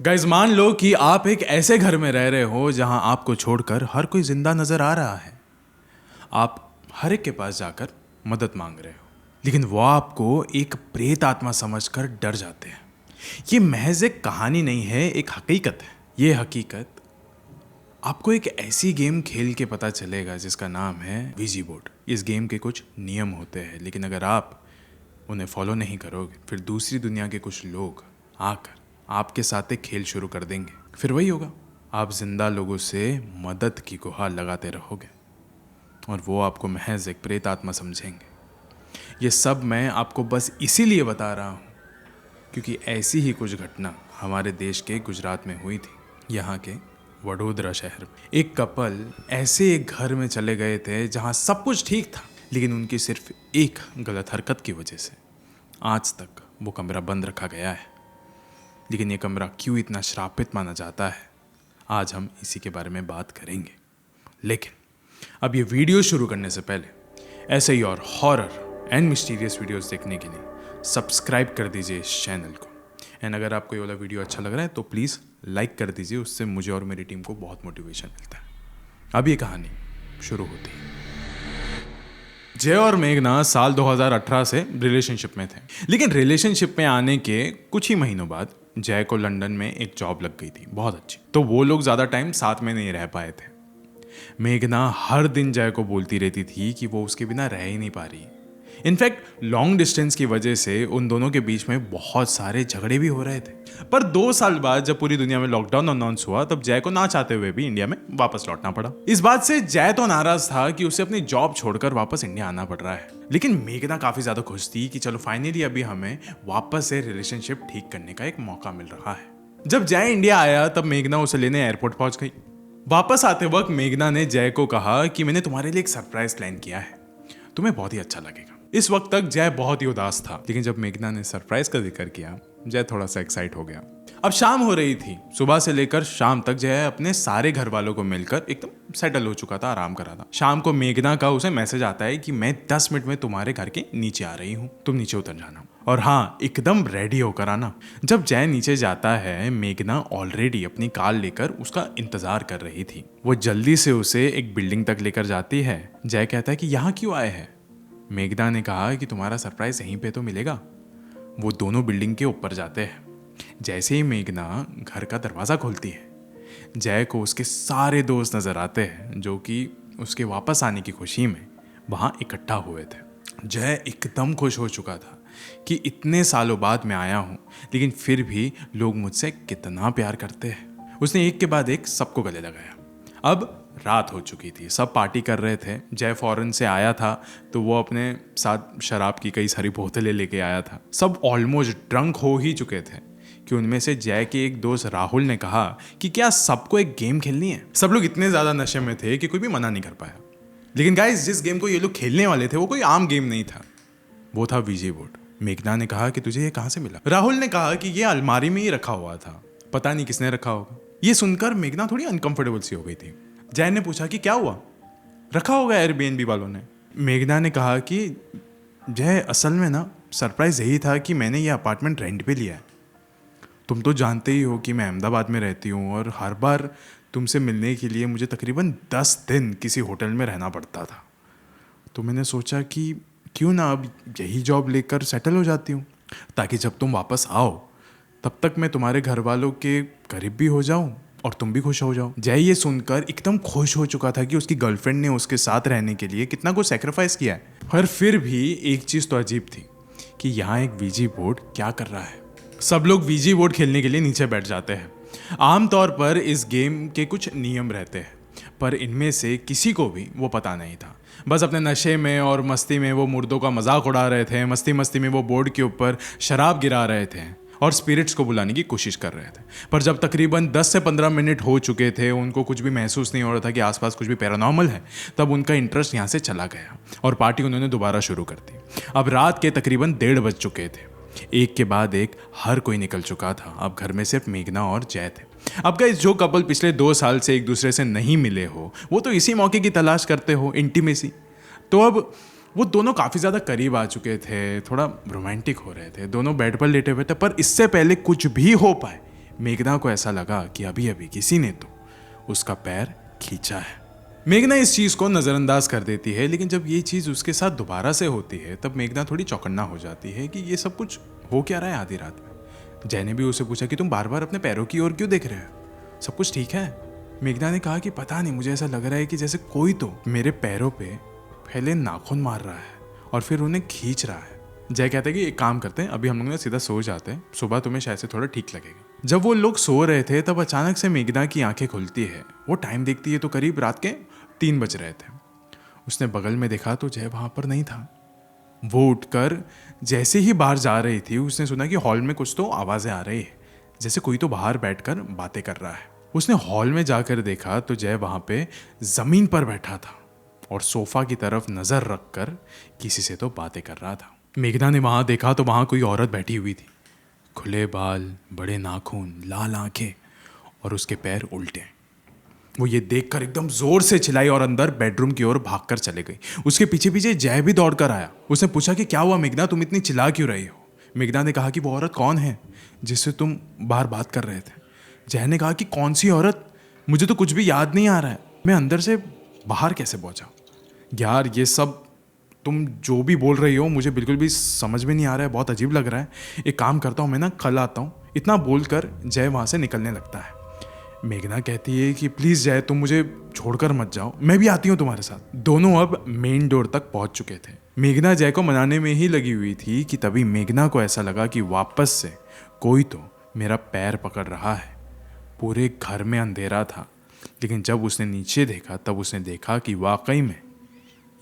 Guys मान लो कि आप एक ऐसे घर में रह रहे हो जहां आपको छोड़कर हर कोई जिंदा नजर आ रहा है। आप हर एक के पास जाकर मदद मांग रहे हो, लेकिन वो आपको एक प्रेत आत्मा समझकर डर जाते हैं। ये महज एक कहानी नहीं है, एक हकीकत है। ये हकीकत आपको एक ऐसी गेम खेल के पता चलेगा जिसका नाम है वीजी बोर्ड। इस गेम के कुछ नियम होते हैं, लेकिन अगर आप उन्हें फॉलो नहीं करोगे फिर दूसरी दुनिया के कुछ लोग आकर आपके साथ एक खेल शुरू कर देंगे। फिर वही होगा, आप जिंदा लोगों से मदद की गुहार लगाते रहोगे और वो आपको महज एक प्रेत आत्मा समझेंगे। ये सब मैं आपको बस इसीलिए बता रहा हूँ क्योंकि ऐसी ही कुछ घटना हमारे देश के गुजरात में हुई थी। यहाँ के वडोदरा शहर में एक कपल ऐसे एक घर में चले गए थे जहाँ सब कुछ ठीक था, लेकिन उनकी सिर्फ एक गलत हरकत की वजह से आज तक वो कमरा बंद रखा गया है। लेकिन ये कमरा क्यों इतना श्रापित माना जाता है, आज हम इसी के बारे में बात करेंगे। लेकिन अब ये वीडियो शुरू करने से पहले ऐसे ही और हॉरर एंड मिस्टीरियस वीडियोस देखने के लिए सब्सक्राइब कर दीजिए इस चैनल को। एंड अगर आपको ये वाला वीडियो अच्छा लग रहा है तो प्लीज़ लाइक कर दीजिए, उससे मुझे और मेरी टीम को बहुत मोटिवेशन मिलता है। अब ये कहानी शुरू होती है। जय और मेघना साल 2018 से रिलेशनशिप में थे, लेकिन रिलेशनशिप में आने के कुछ ही महीनों बाद जय को लंदन में एक जॉब लग गई थी, बहुत अच्छी। तो वो लोग ज़्यादा टाइम साथ में नहीं रह पाए थे। मेघना हर दिन जय को बोलती रहती थी कि वो उसके बिना रह ही नहीं पा रही। इनफैक्ट लॉन्ग डिस्टेंस की वजह से उन दोनों के बीच में बहुत सारे झगड़े भी हो रहे थे। पर 2 साल बाद जब पूरी दुनिया में लॉकडाउन अनाउंस हुआ तब जय को ना चाहते हुए भी इंडिया में वापस लौटना पड़ा। इस बात से जय तो नाराज था कि उसे अपनी जॉब छोड़कर वापस इंडिया आना पड़ रहा है, लेकिन मेघना काफी ज्यादा खुश थी कि चलो फाइनली अभी हमें वापस से रिलेशनशिप ठीक करने का एक मौका मिल रहा है। जब जय इंडिया आया तब मेघना उसे लेने एयरपोर्ट पहुंच गई। वापस आते वक्त मेघना ने जय को कहा कि मैंने तुम्हारे लिए एक सरप्राइज प्लान किया है, तुम्हें बहुत ही अच्छा लगेगा। इस वक्त तक जय बहुत ही उदास था, लेकिन जब मेघना ने सरप्राइज का जिक्र किया जय थोड़ा सा एक्साइट हो गया। अब शाम हो रही थी। सुबह से लेकर शाम तक जय अपने सारे घर वालों को मिलकर एकदम सेटल हो चुका था, आराम कर रहा था। शाम को मेघना का उसे मैसेज आता है कि मैं 10 मिनट में तुम्हारे घर के नीचे आ रही हूँ, तुम नीचे उतर जाना और हाँ एकदम रेडी होकर आना। जब जय नीचे जाता है मेघना ऑलरेडी अपनी कार लेकर उसका इंतजार कर रही थी। वो जल्दी से उसे एक बिल्डिंग तक लेकर जाती है। जय कहता है कि यहाँ क्यों आए हैं? मेघना ने कहा कि तुम्हारा सरप्राइज यहीं पे तो मिलेगा। वो दोनों बिल्डिंग के ऊपर जाते हैं। जैसे ही मेघना घर का दरवाज़ा खोलती है, जय को उसके सारे दोस्त नज़र आते हैं जो कि उसके वापस आने की खुशी में वहाँ इकट्ठा हुए थे। जय एकदम खुश हो चुका था कि इतने सालों बाद मैं आया हूँ, लेकिन फिर भी लोग मुझसे कितना प्यार करते हैं। उसने एक के बाद एक सबको गले लगाया। अब रात हो चुकी थी, सब पार्टी कर रहे थे। जय फॉरेन से आया था तो वो अपने साथ शराब की कई सारी बोतलें लेके आया था। सब ऑलमोस्ट ड्रंक हो ही चुके थे कि उनमें से जय के एक दोस्त राहुल ने कहा कि क्या सबको एक गेम खेलनी है। सब लोग इतने ज़्यादा नशे में थे कि कोई भी मना नहीं कर पाया। लेकिन गाइस, जिस गेम को ये लोग खेलने वाले थे वो कोई आम गेम नहीं था, वो था वीजी बोर्ड। मेघना ने कहा कि तुझे ये कहाँ से मिला? राहुल ने कहा कि ये अलमारी में ही रखा हुआ था, पता नहीं किसने रखा होगा। ये सुनकर मेघना थोड़ी अनकंफर्टेबल सी हो गई थी। जय ने पूछा कि क्या हुआ, रखा होगा एयरबीएनबी वालों ने। मेघना ने कहा कि जय असल में ना सरप्राइज यही था कि मैंने ये अपार्टमेंट रेंट पे लिया है। तुम तो जानते ही हो कि मैं अहमदाबाद में रहती हूँ और हर बार तुमसे मिलने के लिए मुझे तकरीबन 10 दिन किसी होटल में रहना पड़ता था। तो मैंने सोचा कि क्यों ना अब यही जॉब लेकर सेटल हो जाती हूँ, ताकि जब तुम वापस आओ तब तक मैं तुम्हारे घर वालों के करीब भी हो जाऊँ और तुम भी खुश हो जाओ। जय ये सुनकर एकदम खुश हो चुका था कि उसकी गर्लफ्रेंड ने उसके साथ रहने के लिए कितना कुछ सेक्रीफाइस किया है। पर फिर भी एक चीज़ तो अजीब थी कि यहाँ एक वीजी बोर्ड क्या कर रहा है। सब लोग वीजी बोर्ड खेलने के लिए नीचे बैठ जाते हैं। आमतौर पर इस गेम के कुछ नियम रहते हैं, पर इनमें से किसी को भी वो पता नहीं था। बस अपने नशे में और मस्ती में वो मुर्दों का मजाक उड़ा रहे थे। मस्ती मस्ती में वो बोर्ड के ऊपर शराब गिरा रहे थे और स्पिरिट्स को बुलाने की कोशिश कर रहे थे। पर जब तकरीबन 10 से 15 मिनट हो चुके थे, उनको कुछ भी महसूस नहीं हो रहा था कि आसपास कुछ भी पैरानॉर्मल है, तब उनका इंटरेस्ट यहाँ से चला गया और पार्टी उन्होंने दोबारा शुरू कर दी। अब रात के तकरीबन 1:30 बज चुके थे। एक के बाद एक हर कोई निकल चुका था। अब घर में सिर्फ मेघना और जय थे। अब गाइस, जो कपल पिछले 2 साल से एक दूसरे से नहीं मिले हो, वो तो इसी मौके की तलाश करते हो, इंटीमेसी। तो अब वो दोनों काफ़ी ज़्यादा करीब आ चुके थे, थोड़ा रोमांटिक हो रहे थे, दोनों बेड पर लेटे हुए थे। पर इससे पहले कुछ भी हो पाए, मेघना को ऐसा लगा कि अभी अभी किसी ने तो उसका पैर खींचा है। मेघना इस चीज़ को नज़रअंदाज कर देती है, लेकिन जब ये चीज़ उसके साथ दोबारा से होती है तब मेघना थोड़ी चौकन्ना हो जाती है कि ये सब कुछ हो क्या रहा है आधी रात में। जय ने भी उसे पूछा कि तुम बार बार अपने पैरों की ओर क्यों देख रहे हो, सब कुछ ठीक है? मेघना ने कहा कि पता नहीं, मुझे ऐसा लग रहा है कि जैसे कोई तो मेरे पैरों पे पहले नाखून मार रहा है और फिर उन्हें खींच रहा है। जय कहते हैं कि एक काम करते हैं, अभी हम लोग ना सीधा सो जाते हैं, सुबह तुम्हें शायद से थोड़ा ठीक लगेगा। जब वो लोग सो रहे थे तब अचानक से मेघना की आंखें खुलती है। वो टाइम देखती है तो करीब रात के 3 बज रहे थे। उसने बगल में देखा तो जय वहां पर नहीं था। वो उठकर जैसे ही बाहर जा रही थी उसने सुना कि हॉल में कुछ तो आवाजें आ रही है, जैसे कोई तो बाहर बैठकर बातें कर रहा है। उसने हॉल में जाकर देखा तो जय वहां पे जमीन पर बैठा था और सोफा की तरफ नजर रखकर किसी से तो बातें कर रहा था। मेघना ने वहां देखा तो वहां कोई औरत बैठी हुई थी, खुले बाल, बड़े नाखून, लाल आंखें और उसके पैर उल्टे। वो ये देखकर एकदम जोर से चिल्लाई और अंदर बेडरूम की ओर भागकर चले गई। उसके पीछे पीछे जय भी दौड़कर आया। उसने पूछा कि क्या हुआ मेघना, तुम इतनी चिल्ला क्यों रही हो? मेघना ने कहा कि वो औरत कौन है जिससे तुम बाहर बात कर रहे थे? जय ने कहा कि कौन सी औरत, मुझे तो कुछ भी याद नहीं आ रहा है, मैं अंदर से बाहर कैसे पहुंचा? यार ये सब तुम जो भी बोल रही हो मुझे बिल्कुल भी समझ में नहीं आ रहा है, बहुत अजीब लग रहा है। एक काम करता हूँ, मैं ना कल आता हूँ। इतना बोलकर जय वहाँ से निकलने लगता है। मेघना कहती है कि प्लीज़ जय, तुम मुझे छोड़कर मत जाओ, मैं भी आती हूँ तुम्हारे साथ। दोनों अब मेन डोर तक पहुँच चुके थे। मेघना जय को मनाने में ही लगी हुई थी कि तभी मेघना को ऐसा लगा कि वापस से कोई तो मेरा पैर पकड़ रहा है। पूरे घर में अंधेरा था, लेकिन जब उसने नीचे देखा तब उसने देखा कि वाकई में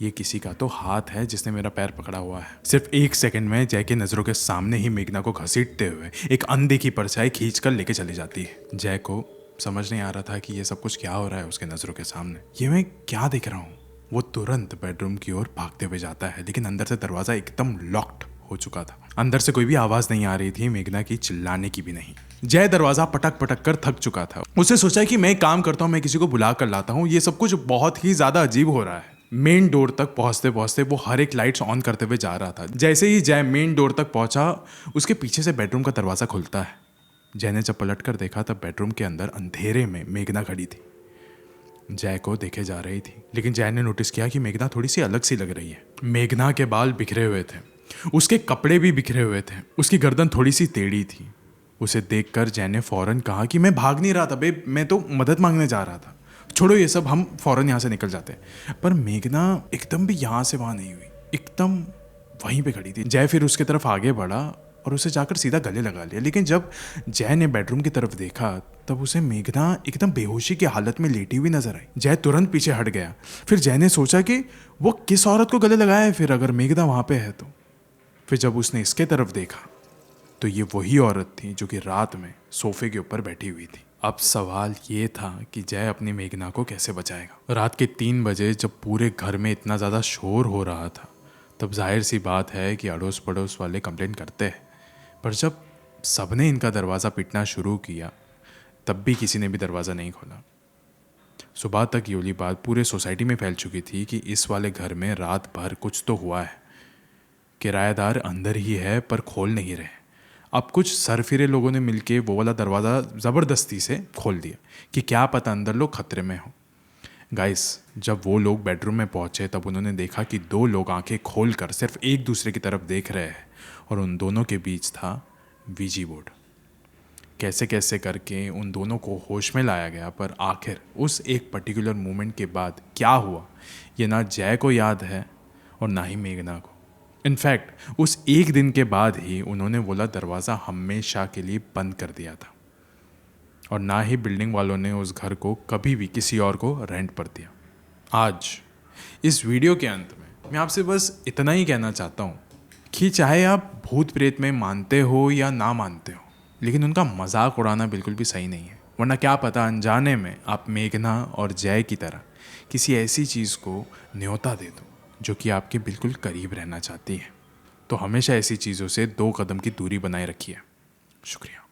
ये किसी का तो हाथ है जिसने मेरा पैर पकड़ा हुआ है। सिर्फ 1 सेकंड में जय की नजरों के सामने ही मेघना को घसीटते हुए एक अनदेखी परछाई खींचकर लेके चली जाती है। जय को समझ नहीं आ रहा था कि ये सब कुछ क्या हो रहा है उसके नजरों के सामने, ये मैं क्या देख रहा हूँ। वो तुरंत बेडरूम की ओर भागते हुए जाता है, लेकिन अंदर से दरवाजा एकदम लॉक्ड हो चुका था। अंदर से कोई भी आवाज नहीं आ रही थी, मेघना की चिल्लाने की भी नहीं। जय दरवाजा पटक पटक कर थक चुका था। उसने सोचा कि मैं एक काम करता हूँ, मैं किसी को बुला कर लाता हूँ, ये सब कुछ बहुत ही ज्यादा अजीब हो रहा है। मेन डोर तक पहुंचते पहुंचते वो हर एक लाइट्स ऑन करते हुए जा रहा था। जैसे ही जय मेन डोर तक पहुंचा, उसके पीछे से बेडरूम का दरवाजा खुलता है। जय ने जब पलट कर देखा तब बेडरूम के अंदर अंधेरे में मेघना खड़ी थी। जय को देखे जा रही थी, लेकिन जय ने नोटिस किया कि मेघना थोड़ी सी अलग सी लग रही है। मेघना के बाल बिखरे हुए थे, उसके कपड़े भी बिखरे हुए थे, उसकी गर्दन थोड़ी सी टेढ़ी थी। उसे देखकर जय ने फौरन कहा कि मैं भाग नहीं रहा था बे, मैं तो मदद मांगने जा रहा था, छोड़ो ये सब, हम फौरन यहाँ से निकल जाते हैं। पर मेघना एकदम भी यहाँ से वहाँ नहीं हुई, एकदम वहीं पे खड़ी थी। जय फिर उसके तरफ आगे बढ़ा और उसे जाकर सीधा गले लगा लिया, लेकिन जब जय ने बेडरूम की तरफ देखा तब उसे मेघना एकदम बेहोशी की हालत में लेटी हुई नजर आई। जय तुरंत पीछे हट गया। फिर जय ने सोचा कि वो किस औरत को गले लगाया है फिर, अगर मेघना वहाँ पे है तो। फिर जब उसने इसके तरफ देखा तो ये वही औरत थी जो कि रात में सोफे के ऊपर बैठी हुई थी। अब सवाल ये था कि जय अपनी मेघना को कैसे बचाएगा। रात के 3 बजे जब पूरे घर में इतना ज़्यादा शोर हो रहा था तब जाहिर सी बात है कि अड़ोस पड़ोस वाले कंप्लेंट करते हैं, पर जब सबने इनका दरवाज़ा पीटना शुरू किया तब भी किसी ने भी दरवाज़ा नहीं खोला। सुबह तक ये वाली बात पूरे सोसाइटी में फैल चुकी थी कि इस वाले घर में रात भर कुछ तो हुआ है, किराएदार अंदर ही है पर खोल नहीं रहे। अब कुछ सरफिरे लोगों ने मिलके वो वाला दरवाज़ा ज़बरदस्ती से खोल दिया कि क्या पता अंदर लोग खतरे में हो। गाइस, जब वो लोग बेडरूम में पहुंचे तब उन्होंने देखा कि 2 लोग आंखें खोलकर सिर्फ एक दूसरे की तरफ देख रहे हैं और उन दोनों के बीच था वीजी बोर्ड। कैसे कैसे करके उन दोनों को होश में लाया गया, पर आखिर उस एक पर्टिकुलर मोमेंट के बाद क्या हुआ ये ना जय को याद है और ना ही मेघना को। इनफैक्ट उस एक दिन के बाद ही उन्होंने बोला दरवाज़ा हमेशा के लिए बंद कर दिया था और ना ही बिल्डिंग वालों ने उस घर को कभी भी किसी और को रेंट पर दिया। आज इस वीडियो के अंत में मैं आपसे बस इतना ही कहना चाहता हूँ कि चाहे आप भूत प्रेत में मानते हो या ना मानते हो, लेकिन उनका मजाक उड़ाना बिल्कुल भी सही नहीं है, वरना क्या पता अनजाने में आप मेघना और जय की तरह किसी ऐसी चीज़ को न्योता दे दो जो कि आपके बिल्कुल करीब रहना चाहती है। तो हमेशा ऐसी चीज़ों से 2 कदम की दूरी बनाए रखिए। शुक्रिया।